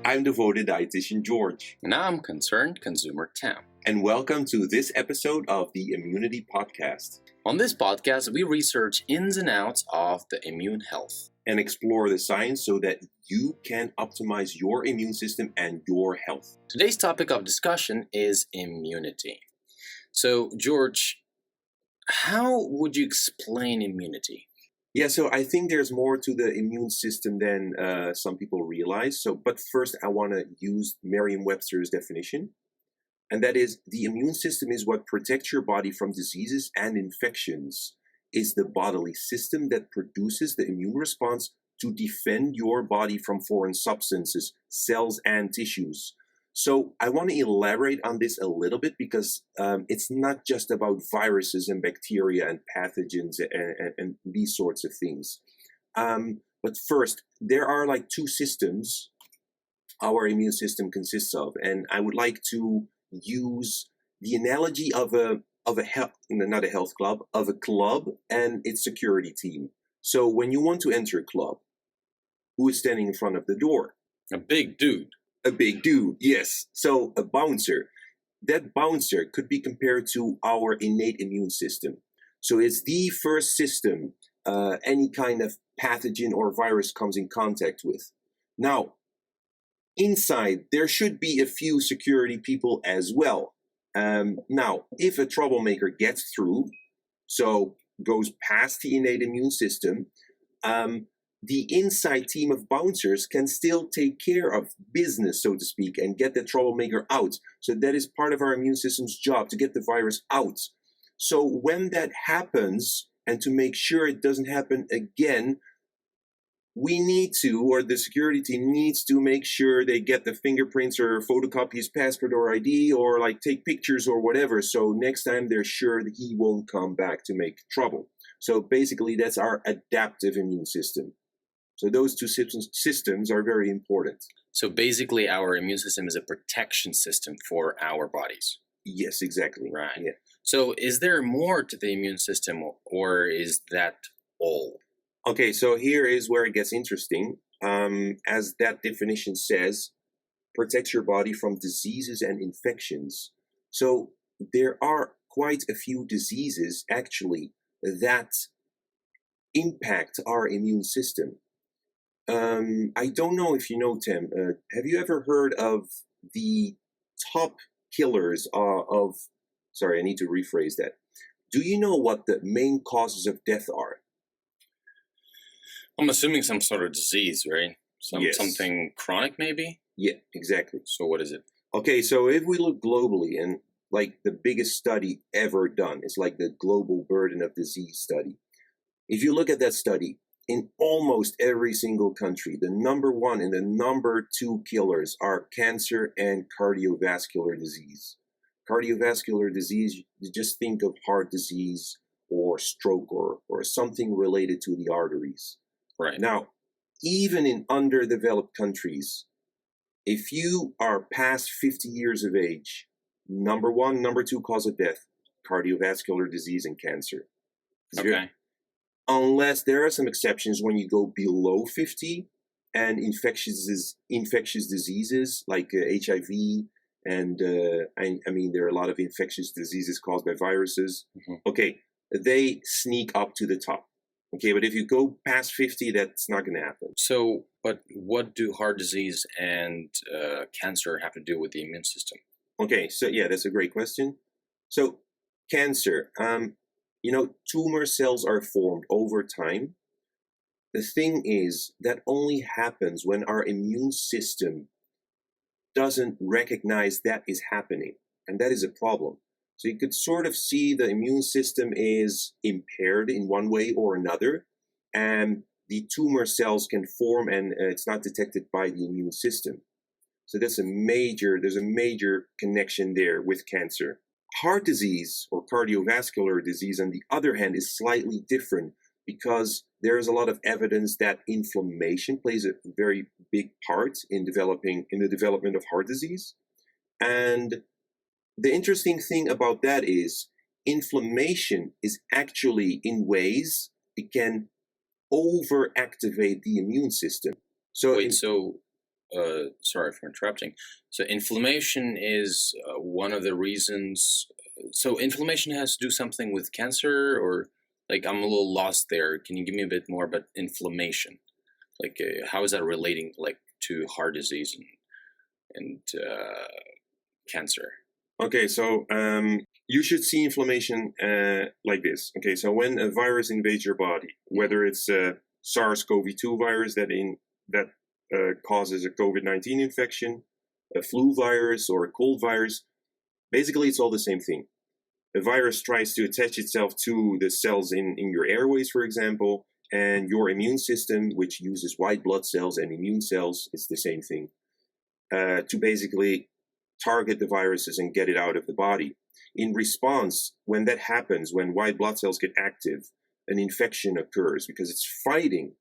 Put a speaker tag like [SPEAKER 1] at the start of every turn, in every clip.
[SPEAKER 1] I'm devoted dietitian George.
[SPEAKER 2] And I'm concerned consumer Tim.
[SPEAKER 1] And welcome to this episode of the Immunity Podcast.
[SPEAKER 2] On this podcast, we research ins and outs of the immune health.
[SPEAKER 1] And explore the science so that you can optimize your immune system and your health.
[SPEAKER 2] Today's topic of discussion is immunity. So, George, how would you explain immunity?
[SPEAKER 1] Yeah, so I think there's more to the immune system than some people realize. But first, I want to use Merriam-Webster's definition. And that is, the immune system is what protects your body from diseases and infections. It's the bodily system that produces the immune response to defend your body from foreign substances, cells, and tissues. So I want to elaborate on this a little bit because it's not just about viruses and bacteria and pathogens and these sorts of things. But first, there are like two systems our immune system consists of. And I would like to use the analogy of a club and its security team. So when you want to enter a club, who is standing in front of the door?
[SPEAKER 2] A big dude.
[SPEAKER 1] A big dude, yes. So a bouncer. That bouncer could be compared to our innate immune system. So it's the first system any kind of pathogen or virus comes in contact with. Now, inside, there should be a few security people as well. Now, if a troublemaker gets through, so goes past the innate immune system, the inside team of bouncers can still take care of business, so to speak, and get the troublemaker out. So that is part of our immune system's job, to get the virus out. So when that happens, and to make sure it doesn't happen again, we need to, or the security team needs to make sure they get the fingerprints or photocopy his passport or ID or like take pictures or whatever. So next time they're sure that he won't come back to make trouble. So basically that's our adaptive immune system. So those two systems are very important.
[SPEAKER 2] So basically our immune system is a protection system for our bodies.
[SPEAKER 1] Yes, exactly.
[SPEAKER 2] Right.
[SPEAKER 1] Yeah.
[SPEAKER 2] So is there more to the immune system, or is that all?
[SPEAKER 1] Okay, so here is where it gets interesting. As that definition says, protects your body from diseases and infections. So there are quite a few diseases, actually, that impact our immune system. I don't know if you know, Tim, have you ever heard of the top killers sorry, I need to rephrase that. Do you know what the main causes of death are?
[SPEAKER 2] I'm assuming some sort of disease, right?
[SPEAKER 1] Yes.
[SPEAKER 2] Something chronic, maybe?
[SPEAKER 1] Yeah, exactly.
[SPEAKER 2] So what is it?
[SPEAKER 1] Okay, so if we look globally, and like the biggest study ever done, it's like the Global Burden of Disease study. If you look at that study, in almost every single country, the number one and the number two killers are cancer and cardiovascular disease. Cardiovascular disease, you just think of heart disease or stroke or something related to the arteries.
[SPEAKER 2] Right.
[SPEAKER 1] Now, even in underdeveloped countries, if you are past 50 years of age, number one, number two cause of death, cardiovascular disease and cancer.
[SPEAKER 2] Okay.
[SPEAKER 1] Unless there are some exceptions when you go below 50 and infectious diseases like HIV and I mean, there are a lot of infectious diseases caused by viruses.
[SPEAKER 2] Mm-hmm.
[SPEAKER 1] Okay, they sneak up to the top. Okay, but if you go past 50, that's not going to happen.
[SPEAKER 2] So, but what do heart disease and cancer have to do with the immune system?
[SPEAKER 1] Okay, so yeah, that's a great question. So, cancer, tumor cells are formed over time. The thing is, that only happens when our immune system doesn't recognize that is happening, and that is a problem. So you could sort of see the immune system is impaired in one way or another, and the tumor cells can form and it's not detected by the immune system. So there's a major connection there with cancer. Heart disease or cardiovascular disease, on the other hand, is slightly different because there is a lot of evidence that inflammation plays a very big part in the development of heart disease. And the interesting thing about that is inflammation is actually, in ways, it can overactivate the immune system.
[SPEAKER 2] So sorry for interrupting. So inflammation is one of the reasons. So inflammation has to do something with cancer, or like I'm a little lost there. Can you give me a bit more about inflammation? Like how is that relating like to heart disease and cancer?
[SPEAKER 1] Okay, so you should see inflammation like this. Okay, so when a virus invades your body, whether it's a SARS-CoV-2 virus that causes a COVID-19 infection, a flu virus, or a cold virus, basically it's all the same thing. The virus tries to attach itself to the cells in your airways, for example, and your immune system, which uses white blood cells and immune cells, it's the same thing, to basically target the viruses and get it out of the body. In response, when that happens, when white blood cells get active, an infection occurs because it's fighting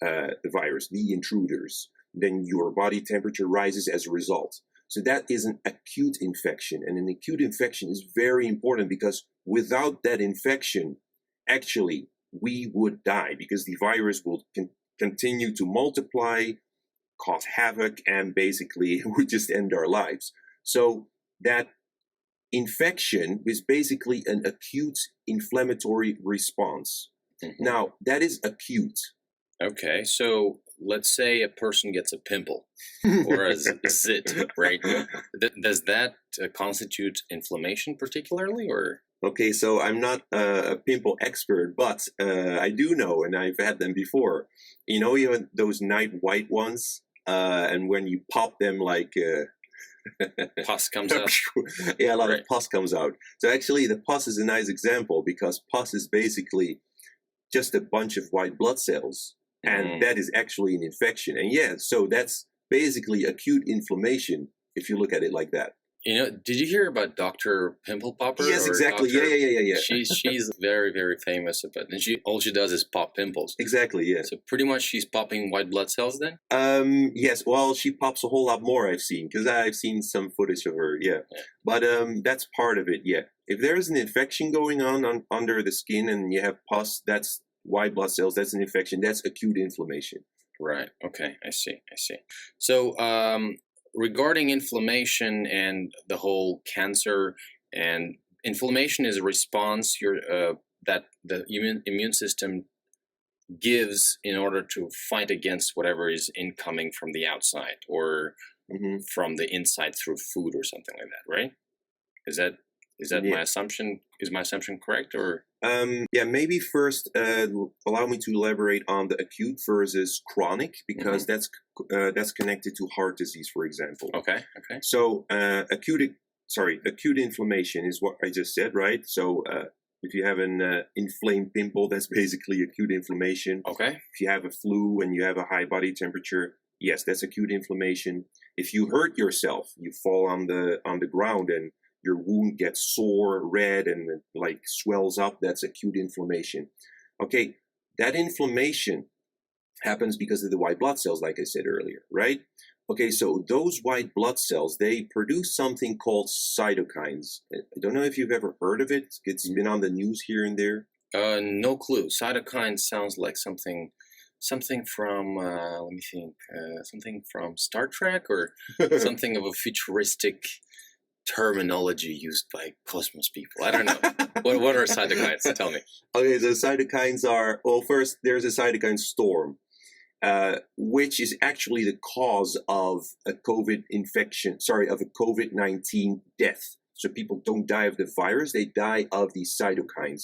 [SPEAKER 1] the virus, the intruders. Then your body temperature rises as a result. So that is an acute infection. And an acute infection is very important because without that infection, actually, we would die because the virus will continue to multiply, cause havoc, and basically we just end our lives. So that infection is basically an acute inflammatory response.
[SPEAKER 2] Mm-hmm.
[SPEAKER 1] Now, that is acute.
[SPEAKER 2] Okay, so let's say a person gets a pimple or a zit, right? Does that constitute inflammation particularly, or?
[SPEAKER 1] Okay, so I'm not a pimple expert, but I do know, and I've had them before. You have those night white ones, and when you pop them, like
[SPEAKER 2] pus comes out.
[SPEAKER 1] Yeah, a lot of pus comes out. So actually, the pus is a nice example because pus is basically just a bunch of white blood cells, and that is actually an infection. And yeah, so that's basically acute inflammation if you look at it like that.
[SPEAKER 2] Did you hear about Dr. Pimple Popper?
[SPEAKER 1] Yes, exactly. Yeah.
[SPEAKER 2] She's very, very famous about it. And all she does is pop pimples.
[SPEAKER 1] Exactly, yeah.
[SPEAKER 2] So pretty much she's popping white blood cells then?
[SPEAKER 1] Yes, well, she pops a whole lot more, I've seen, because I've seen some footage of her, yeah. But that's part of it, yeah. If there's an infection going on under the skin and you have pus, that's white blood cells, that's an infection, that's acute inflammation.
[SPEAKER 2] Right, okay, I see. So, regarding inflammation and the whole cancer, and inflammation is a response that the immune system gives in order to fight against whatever is incoming from the outside or from the inside through food or something like that, right? Is that my assumption? Is my assumption correct, or?
[SPEAKER 1] Yeah, maybe first allow me to elaborate on the acute versus chronic, because that's connected to heart disease, for example.
[SPEAKER 2] Okay.
[SPEAKER 1] So acute inflammation is what I just said, right? So if you have an inflamed pimple, that's basically acute inflammation.
[SPEAKER 2] Okay.
[SPEAKER 1] If you have a flu and you have a high body temperature, yes, that's acute inflammation. If you hurt yourself, you fall on the ground and your wound gets sore, red, and like swells up, that's acute inflammation. Okay, that inflammation happens because of the white blood cells, like I said earlier, right? Okay, so those white blood cells, they produce something called cytokines. I don't know if you've ever heard of it. It's been on the news here and there.
[SPEAKER 2] No clue. Cytokines sounds like something from, let me think, something from Star Trek, or something of a futuristic terminology used by cosmos people. I don't know. What are cytokines? Tell me.
[SPEAKER 1] Okay, so cytokines are, well, first, there's a cytokine storm, which is actually the cause of a COVID-19 death. So people don't die of the virus, they die of these cytokines.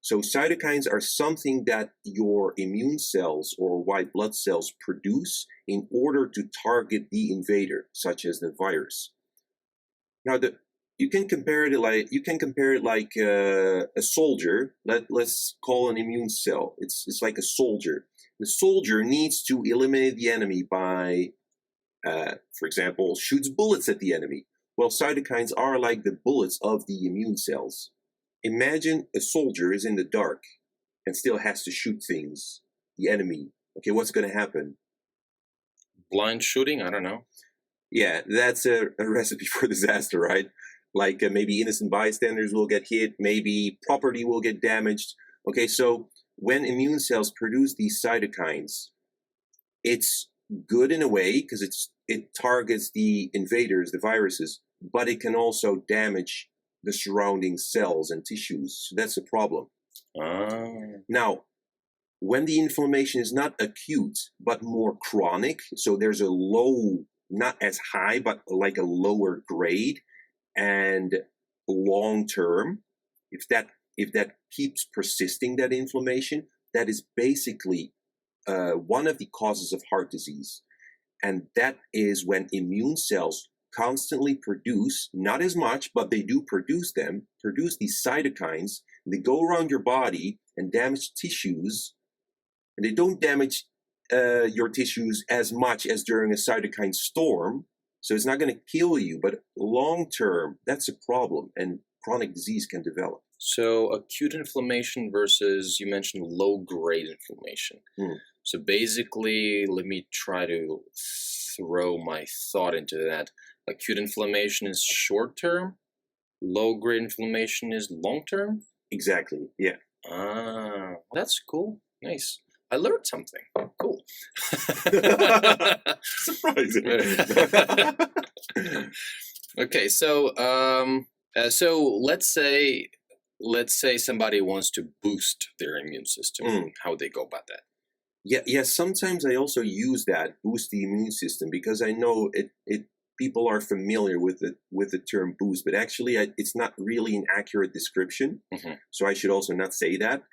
[SPEAKER 1] So cytokines are something that your immune cells or white blood cells produce in order to target the invader, such as the virus. Now, you can compare it like a soldier. Let's call an immune cell. It's like a soldier. The soldier needs to eliminate the enemy by, for example, shoots bullets at the enemy. Well, cytokines are like the bullets of the immune cells. Imagine a soldier is in the dark and still has to shoot things, the enemy. Okay, what's going to happen?
[SPEAKER 2] Blind shooting? I don't know.
[SPEAKER 1] Yeah, that's a recipe for disaster, right? Like maybe innocent bystanders will get hit, maybe property will get damaged. Okay, so when immune cells produce these cytokines, it's good in a way because it targets the invaders, the viruses, but it can also damage the surrounding cells and tissues. So that's a problem. Now, when the inflammation is not acute but more chronic, so there's a low, not as high, but like a lower grade and long term, if that keeps persisting, that inflammation, that is basically one of the causes of heart disease. And that is when immune cells constantly produce, not as much, but they do produce these cytokines. They go around your body and damage tissues. And they don't damage your tissues as much as during a cytokine storm. So it's not going to kill you, but long term, that's a problem. And chronic disease can develop.
[SPEAKER 2] So acute inflammation versus, you mentioned low-grade inflammation. So basically, let me try to throw my thought into that. Acute inflammation is short-term, low-grade inflammation is long-term?
[SPEAKER 1] Exactly, yeah.
[SPEAKER 2] That's cool. Nice. I learned something. Cool.
[SPEAKER 1] Surprising.
[SPEAKER 2] Okay, so let's say somebody wants to boost their immune system. How would they go about that?
[SPEAKER 1] Yeah. Sometimes I also use that, boost the immune system, because I know it. People are familiar with the term boost, but actually it's not really an accurate description. So I should also not say that.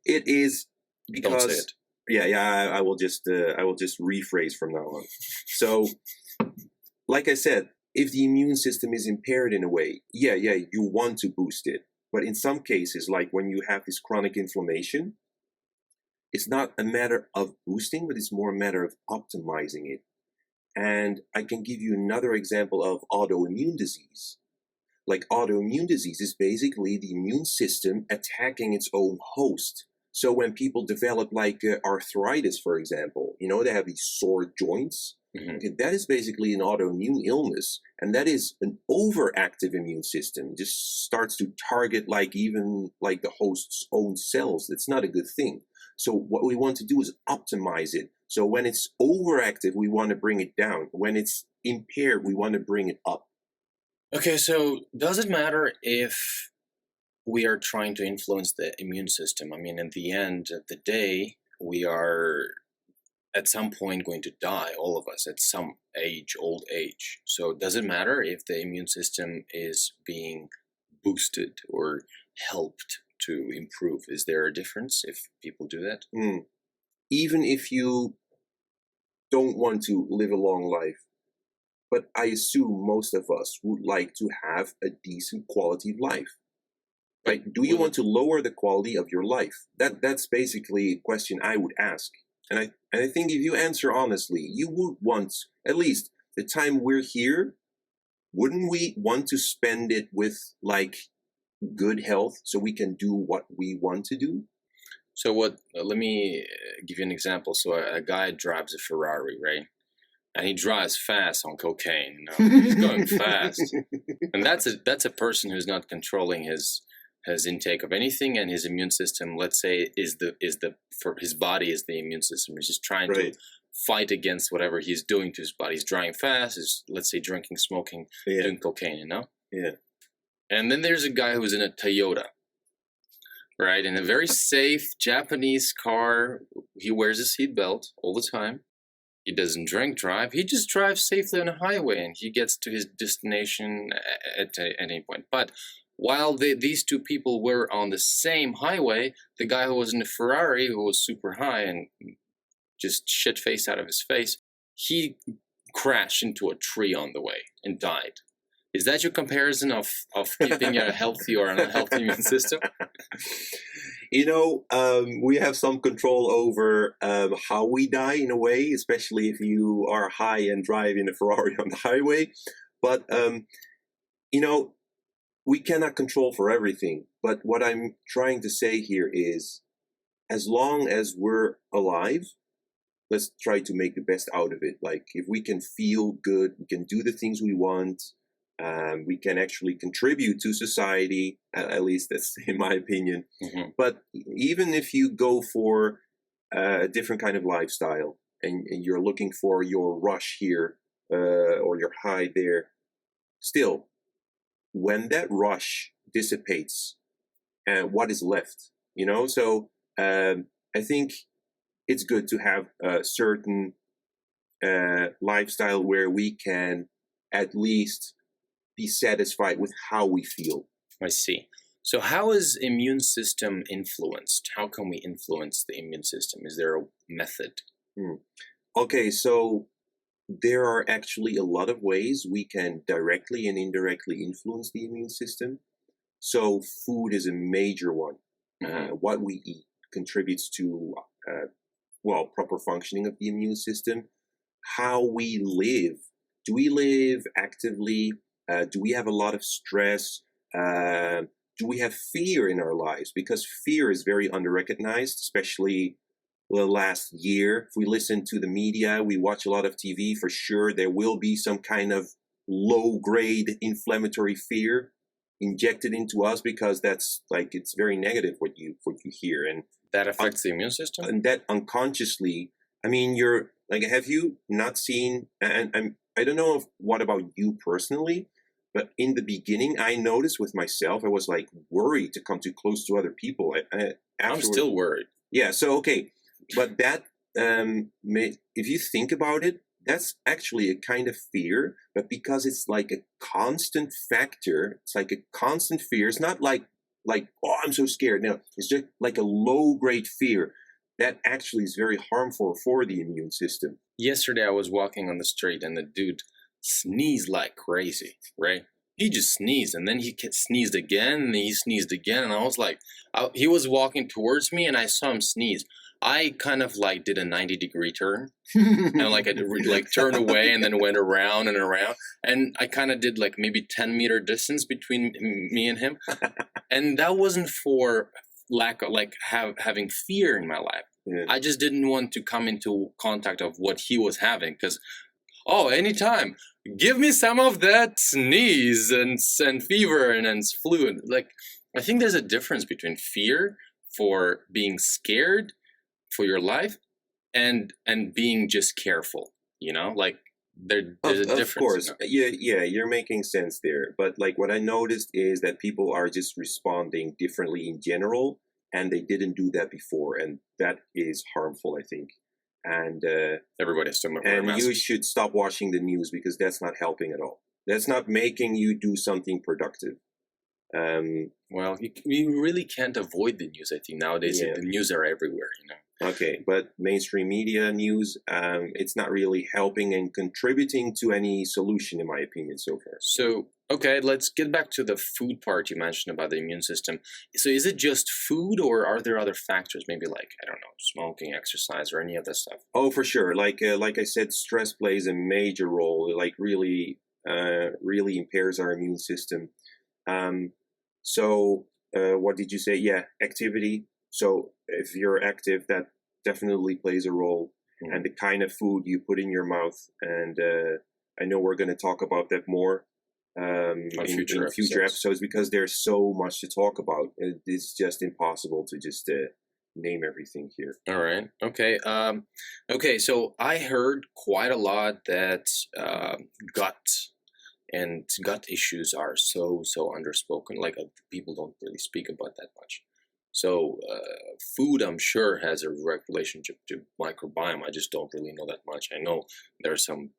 [SPEAKER 1] It is because.
[SPEAKER 2] Don't say it.
[SPEAKER 1] Yeah. I will just rephrase from now on. So, like I said, if the immune system is impaired in a way, you want to boost it. But in some cases, like when you have this chronic inflammation, it's not a matter of boosting, but it's more a matter of optimizing it. And I can give you another example of autoimmune disease. Like autoimmune disease is basically the immune system attacking its own host. So when people develop like arthritis, for example, they have these sore joints. Okay, that is basically an autoimmune illness. And that is an overactive immune system. It just starts to target even the host's own cells. That's not a good thing. So what we want to do is optimize it. So when it's overactive, we want to bring it down. When it's impaired, we want to bring it up.
[SPEAKER 2] Okay, so does it matter if we are trying to influence the immune system? I mean, at the end of the day, we are at some point going to die, all of us, at some old age. So does it matter if the immune system is being boosted or helped to improve? Is there a difference if people do that?
[SPEAKER 1] Even if you don't want to live a long life, but I assume most of us would like to have a decent quality of life. Right? Do you want to lower the quality of your life? That's basically a question I would ask. And I think if you answer honestly, you would want, at least the time we're here, wouldn't we want to spend it with good health so we can do what we want to do?
[SPEAKER 2] So let me give you an example. So a guy drives a Ferrari, right? And he drives fast on cocaine. He's going fast. And that's a person who's not controlling his intake of anything, and his immune system, let's say, for his body is the immune system. He's just trying to fight against whatever he's doing to his body. He's driving fast, is, let's say, drinking, smoking, doing cocaine,
[SPEAKER 1] Yeah.
[SPEAKER 2] And then there's a guy who's in a Toyota, right? In a very safe Japanese car. He wears a seatbelt all the time. He doesn't drive. He just drives safely on a highway, and he gets to his destination at any point. But while these two people were on the same highway, the guy who was in the Ferrari, who was super high and just shit-faced out of his face, he crashed into a tree on the way and died. Is that your comparison of keeping a healthy or an unhealthy immune system?
[SPEAKER 1] We have some control over how we die in a way, especially if you are high and driving a Ferrari on the highway. But, we cannot control for everything. But what I'm trying to say here is, as long as we're alive, let's try to make the best out of it. Like, if we can feel good, we can do the things we want, we can actually contribute to society, at least that's in my opinion. But even if you go for a different kind of lifestyle, and you're looking for your rush here or your high there. Still, when that rush dissipates, what is left? So I think it's good to have a certain lifestyle where we can at least be satisfied with how we feel.
[SPEAKER 2] I see. So how is immune system influenced? How can we influence the immune system? Is there a method?
[SPEAKER 1] Okay, so there are actually a lot of ways we can directly and indirectly influence the immune system. So food is a major one. What we eat contributes to, proper functioning of the immune system. How we live. Do we live actively? Do we have a lot of stress? Do we have fear in our lives? Because fear is very underrecognized, especially the last year. If we listen to the media, we watch a lot of TV, for sure there will be some kind of low-grade inflammatory fear injected into us, because that's like, it's very negative what you hear, and
[SPEAKER 2] that affects the immune system.
[SPEAKER 1] And that unconsciously, I mean, you're like, have you not seen? And I don't know what about you personally, but in the beginning, I noticed with myself, I was like worried to come too close to other people.
[SPEAKER 2] I'm still worried.
[SPEAKER 1] Yeah. So okay, but that if you think about it, that's actually a kind of fear, but because it's like a constant factor, it's like a constant fear. It's not like, oh, I'm so scared. No, it's just like a low-grade fear that actually is very harmful for the immune system.
[SPEAKER 2] Yesterday, I was walking on the street and the dude sneezed like crazy, right? He just sneezed, and then he sneezed again, and he sneezed again, and I was like, he was walking towards me, and I saw him sneeze. I kind of like did a 90-degree turn, and I turned away and then went around and around, and I kind of did like maybe 10-meter distance between me and him, and that wasn't for lack of having fear in my life.
[SPEAKER 1] Yeah.
[SPEAKER 2] I just didn't want to come into contact of what he was having, because anytime, give me some of that sneeze and fever and flu. Like, I think there's a difference between fear for being scared for your life and being just careful, like there's a difference. Of
[SPEAKER 1] course. Yeah, you're making sense there. But like, what I noticed is that people are just responding differently in general, and they didn't do that before, and that is harmful, I think. And
[SPEAKER 2] everybody has to wear
[SPEAKER 1] and
[SPEAKER 2] masks.
[SPEAKER 1] You should stop watching the news, because that's not helping at all. That's not making you do something productive.
[SPEAKER 2] Well, you really can't avoid the news. I think nowadays the news are everywhere.
[SPEAKER 1] Okay, but mainstream media news, it's not really helping and contributing to any solution, in my opinion, so far.
[SPEAKER 2] So, okay, let's get back to the food part you mentioned about the immune system. So is it just food, or are there other factors, maybe like, I don't know, smoking, exercise, or any other stuff?
[SPEAKER 1] Oh, for sure. Like I said, stress plays a major role. It like really impairs our immune system. So what did you say? Yeah, activity. So if you're active, that definitely plays a role. And the kind of food you put in your mouth. And I know we're going to talk about that more in future episodes, because there's so much to talk about. It's just impossible to just name everything here.
[SPEAKER 2] All right. Okay. Okay. So I heard quite a lot that gut issues are so underspoken. Like, people don't really speak about that much. So food, I'm sure, has a direct relationship to microbiome. I just don't really know that much. I know there are some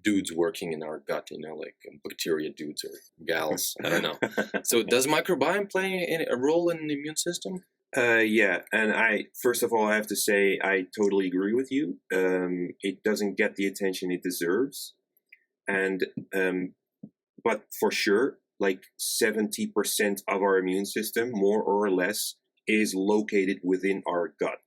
[SPEAKER 2] dudes working in our gut, like bacteria dudes or gals. I don't know. So does microbiome play a role in the immune system?
[SPEAKER 1] Yeah, and first of all, I have to say I totally agree with you. It doesn't get the attention it deserves, and but for sure, like 70% of our immune system, more or less, is located within our gut.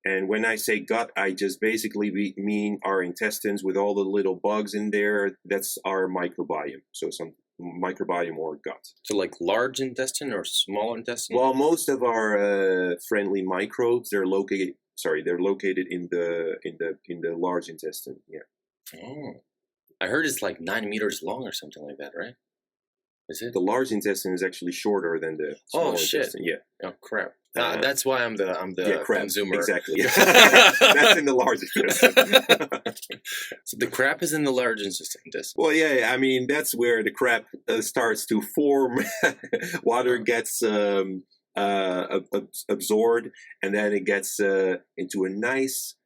[SPEAKER 1] And when I say gut, I just basically mean our intestines with all the little bugs in there. That's our microbiome. So some microbiome or gut.
[SPEAKER 2] So like large intestine or small intestine?
[SPEAKER 1] Well, most of our friendly microbes, they're located in the large intestine. Yeah.
[SPEAKER 2] Oh, I heard it's like 9 meters long or something like that, right? Is it?
[SPEAKER 1] The large intestine is actually shorter than the small intestine. Yeah.
[SPEAKER 2] Oh crap. That's why I'm the
[SPEAKER 1] crab,
[SPEAKER 2] consumer.
[SPEAKER 1] exactly. That's in the large intestine.
[SPEAKER 2] So the crab is in the large intestine.
[SPEAKER 1] Well, yeah, I mean, that's where the crab starts to form. Water gets absorbed, and then it gets into a nice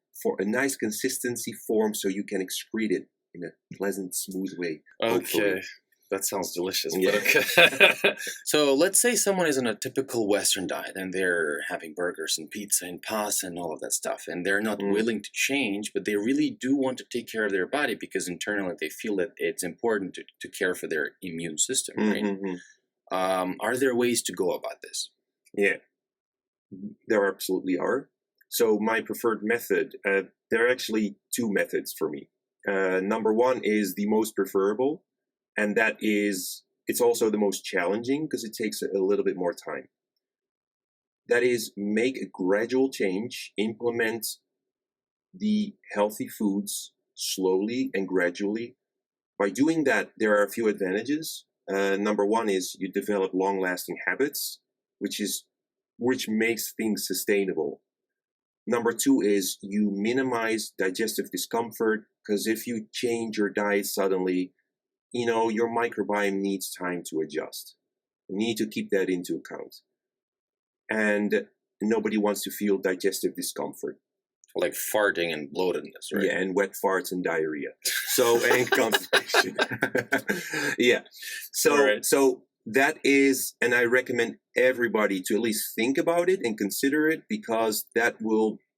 [SPEAKER 1] consistency form, so you can excrete it in a pleasant, smooth way. Hopefully.
[SPEAKER 2] Okay. That sounds delicious.
[SPEAKER 1] Yeah.
[SPEAKER 2] But okay. So let's say someone is on a typical Western diet and they're having burgers and pizza and pasta and all of that stuff, and they're not willing to change, but they really do want to take care of their body because internally they feel that it's important to care for their immune system, right? Are there ways to go about this?
[SPEAKER 1] Yeah, there absolutely are. So my preferred method, there are actually two methods for me. Number one is the most preferable, and that is, it's also the most challenging because it takes a little bit more time. That is, make a gradual change, implement the healthy foods slowly and gradually. By doing that, there are a few advantages. Number one is you develop long-lasting habits, which makes things sustainable. Number two is you minimize digestive discomfort, because if you change your diet suddenly, your microbiome needs time to adjust. You need to keep that into account. And nobody wants to feel digestive discomfort.
[SPEAKER 2] Like farting and bloatedness, right?
[SPEAKER 1] Yeah, and wet farts and diarrhea. So, and constipation. Yeah. So that is, and I recommend everybody to at least think about it and consider it, because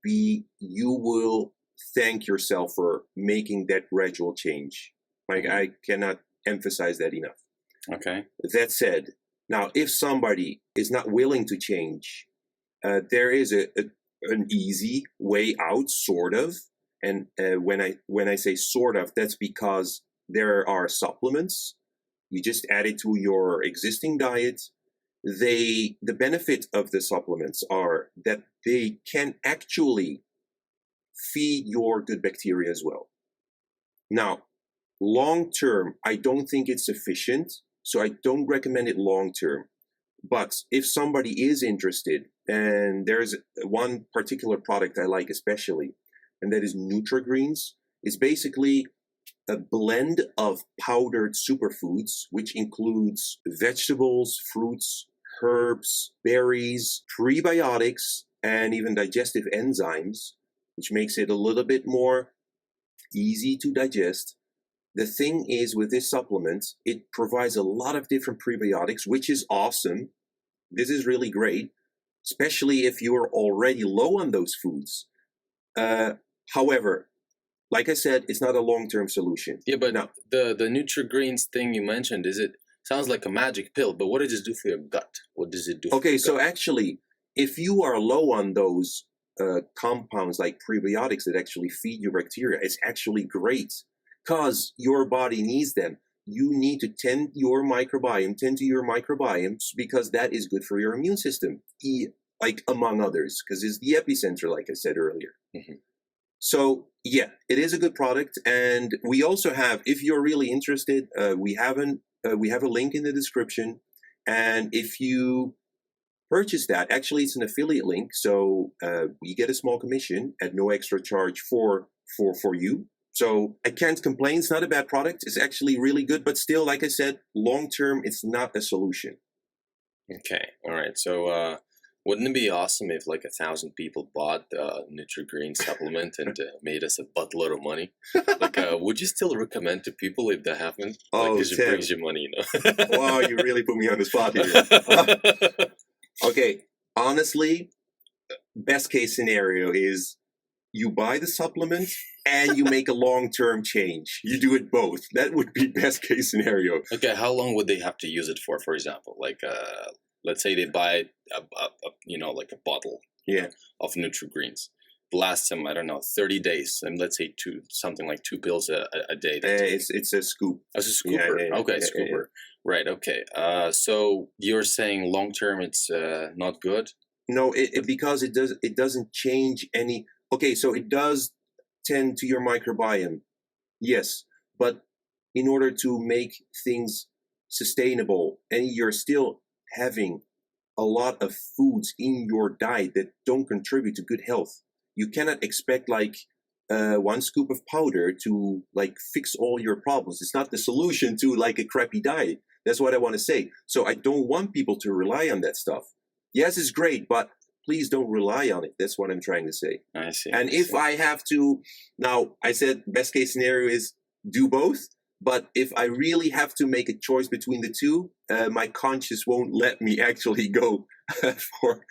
[SPEAKER 1] you will thank yourself for making that gradual change. Like, I cannot emphasize that enough.
[SPEAKER 2] Okay.
[SPEAKER 1] That said, now, if somebody is not willing to change, there is an easy way out, sort of. And when I say sort of, that's because there are supplements. You just add it to your existing diet. The benefit of the supplements are that they can actually feed your good bacteria as well. Now, long term, I don't think it's sufficient, so I don't recommend it long term. But if somebody is interested, and there's one particular product I like especially, and that is Neutragreens. It's basically a blend of powdered superfoods, which includes vegetables, fruits, herbs, berries, prebiotics, and even digestive enzymes, which makes it a little bit more easy to digest. The thing is, with this supplement, it provides a lot of different prebiotics, which is awesome. This is really great, especially if you are already low on those foods. However, like I said, it's not a long-term solution.
[SPEAKER 2] Yeah, but no. The Neutragreens thing you mentioned, sounds like a magic pill, but what does it do for your gut? What does it do for your gut?
[SPEAKER 1] So actually, if you are low on those compounds like prebiotics that actually feed your bacteria, it's actually great, because your body needs them. You need to tend to your microbiome, because that is good for your immune system, like among others, because it's the epicenter, like I said earlier. So yeah, it is a good product. And we also have, if you're really interested, we have a link in the description. And if you purchase that, actually it's an affiliate link, so we get a small commission at no extra charge for you. So I can't complain. It's not a bad product. It's actually really good, but still, like I said, long term, it's not a solution.
[SPEAKER 2] Okay, all right. So wouldn't it be awesome if like 1,000 people bought the Nutrigreen supplement and made us a buttload of money? Like, would you still recommend to people if that happened?
[SPEAKER 1] Oh,
[SPEAKER 2] because it brings you money,
[SPEAKER 1] Wow, you really put me on the spot here. Okay, honestly, best case scenario is you buy the supplement and you make a long-term change. You do it both. That would be best case scenario.
[SPEAKER 2] Okay, how long would they have to use it for example? Like, let's say they buy like a bottle of Nutrigreens. Lasts them, I don't know, 30 days. And let's say something like 2 pills a day.
[SPEAKER 1] It's a scoop.
[SPEAKER 2] It's a scooper. Okay, scooper. Right, okay. So you're saying long-term it's not good?
[SPEAKER 1] No, because it doesn't change any... Okay, so it does tend to your microbiome, yes, but in order to make things sustainable, and you're still having a lot of foods in your diet that don't contribute to good health. You cannot expect like one scoop of powder to like fix all your problems. It's not the solution to like a crappy diet. That's what I want to say. So I don't want people to rely on that stuff. Yes, it's great, but please don't rely on it. That's what I'm trying to say.
[SPEAKER 2] I see.
[SPEAKER 1] And if I have to, now I said best case scenario is do both. But if I really have to make a choice between the two, my conscience won't let me actually go for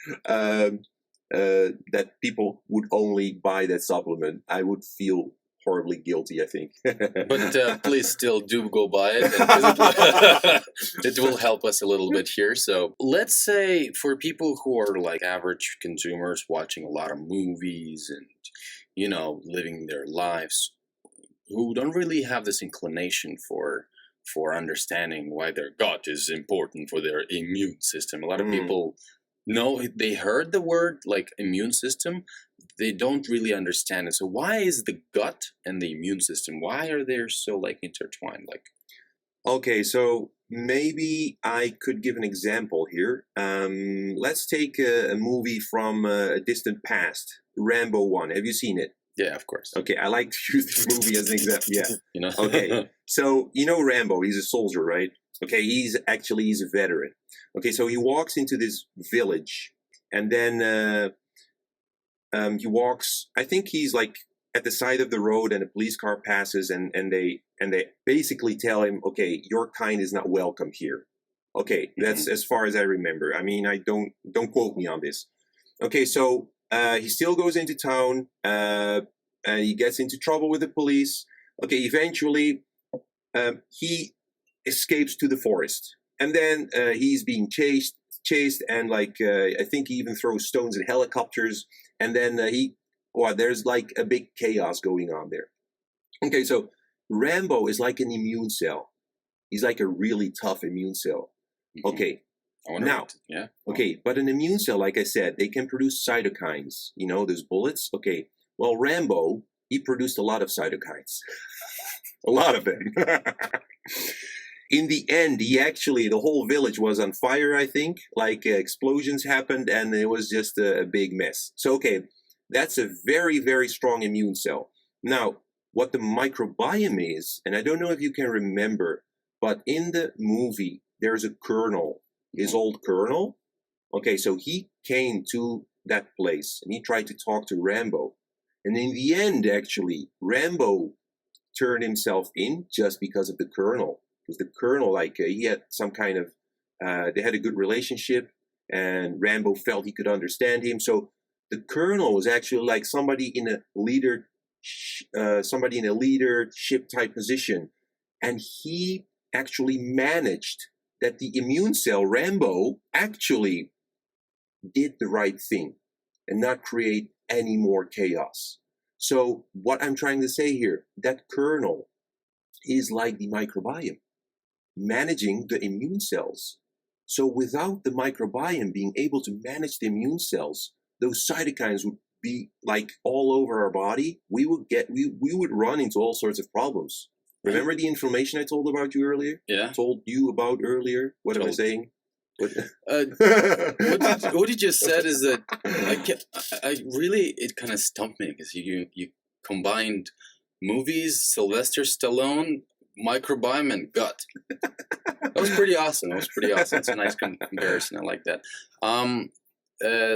[SPEAKER 1] that people would only buy that supplement. I would feel horribly guilty, I think.
[SPEAKER 2] But please still do go buy it. Because it will help us a little bit here. So let's say for people who are like average consumers watching a lot of movies and, you know, living their lives, who don't really have this inclination for understanding why their gut is important for their immune system. A lot of people know, they heard the word like immune system, they don't really understand it. So why is the gut and the immune system, why are they so like intertwined? Like,
[SPEAKER 1] okay, so maybe I could give an example here. Let's take a movie from a distant past, Rambo 1. Have you seen it?
[SPEAKER 2] Yeah, of course.
[SPEAKER 1] Okay, I like to use this movie as an example. Yeah.
[SPEAKER 2] You know.
[SPEAKER 1] Okay, so you know Rambo, he's a soldier, right? Okay, he's a veteran. Okay, so he walks into this village, and then he walks. I think he's like at the side of the road, and a police car passes, and they basically tell him, okay, your kind is not welcome here. Okay, that's as far as I remember. I mean, I don't quote me on this. Okay, so he still goes into town. And he gets into trouble with the police. Okay, eventually he escapes to the forest, and then he's being chased, and like I think he even throws stones at helicopters, and then there's like a big chaos going on there. Okay, so Rambo is like an immune cell. He's like a really tough immune cell. Okay. Now,
[SPEAKER 2] yeah.
[SPEAKER 1] Okay, but an immune cell, like I said, they can produce cytokines. You know, those bullets. Okay, well, Rambo, he produced a lot of cytokines, a lot of them. In the end, the whole village was on fire. I think, like explosions happened, and it was just a big mess. So, okay, that's a very, very strong immune cell. Now, what the microbiome is, and I don't know if you can remember, but in the movie, there's a colonel. His old colonel. Okay, so he came to that place and he tried to talk to Rambo. And in the end, actually, Rambo turned himself in just because of the colonel. Because the colonel, like, he had some kind of, they had a good relationship, and Rambo felt he could understand him. So the colonel was actually like somebody in a leadership type position. And he actually managed that the immune cell, Rambo, actually did the right thing and not create any more chaos. So what I'm trying to say here, that kernel is like the microbiome, managing the immune cells. So without the microbiome being able to manage the immune cells, those cytokines would be like all over our body. We would run into all sorts of problems. Remember the inflammation I told about you earlier?
[SPEAKER 2] Yeah.
[SPEAKER 1] Told you about earlier? What am I saying?
[SPEAKER 2] What you just said is that I really, it kind of stumped me because you combined movies, Sylvester Stallone, microbiome, and gut. That was pretty awesome. It's a nice comparison. I like that.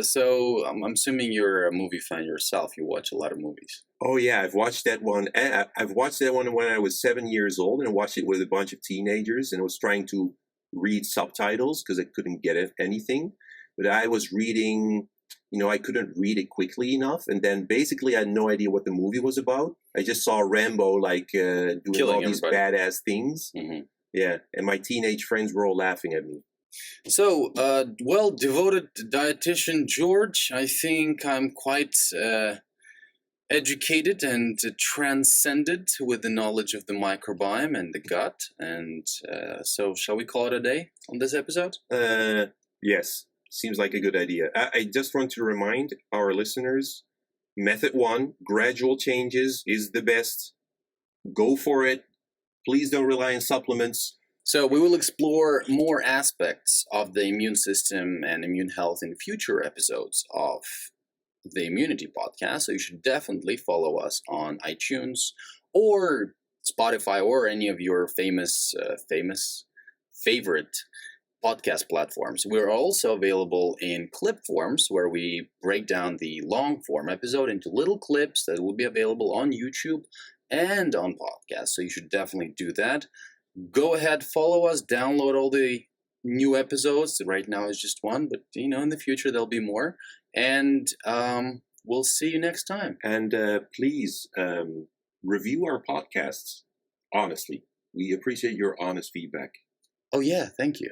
[SPEAKER 2] So I'm assuming you're a movie fan yourself. You watch a lot of movies.
[SPEAKER 1] Oh yeah, I've watched that one. I've watched that one when I was 7 years old, and I watched it with a bunch of teenagers, and I was trying to read subtitles because I couldn't get anything. But I was reading, I couldn't read it quickly enough, and then basically I had no idea what the movie was about. I just saw Rambo doing
[SPEAKER 2] killing
[SPEAKER 1] all these badass things.
[SPEAKER 2] Mm-hmm.
[SPEAKER 1] Yeah, and my teenage friends were all laughing at me.
[SPEAKER 2] So, devoted dietitian George, I think I'm quite educated and transcended with the knowledge of the microbiome and the gut. And so, shall we call it a day on this episode?
[SPEAKER 1] Yes, seems like a good idea. I just want to remind our listeners, method 1, gradual changes is the best. Go for it. Please don't rely on supplements.
[SPEAKER 2] So we will explore more aspects of the immune system and immune health in future episodes of the Immunity Podcast. So you should definitely follow us on iTunes or Spotify or any of your favorite podcast platforms. We're also available in clip forms, where we break down the long form episode into little clips that will be available on YouTube and on podcast. So you should definitely do that. Go ahead, follow us, download all the new episodes. Right now it's just one, but in the future there'll be more. And we'll see you next time.
[SPEAKER 1] And please review our podcasts honestly. We appreciate your honest feedback.
[SPEAKER 2] Oh yeah, thank you.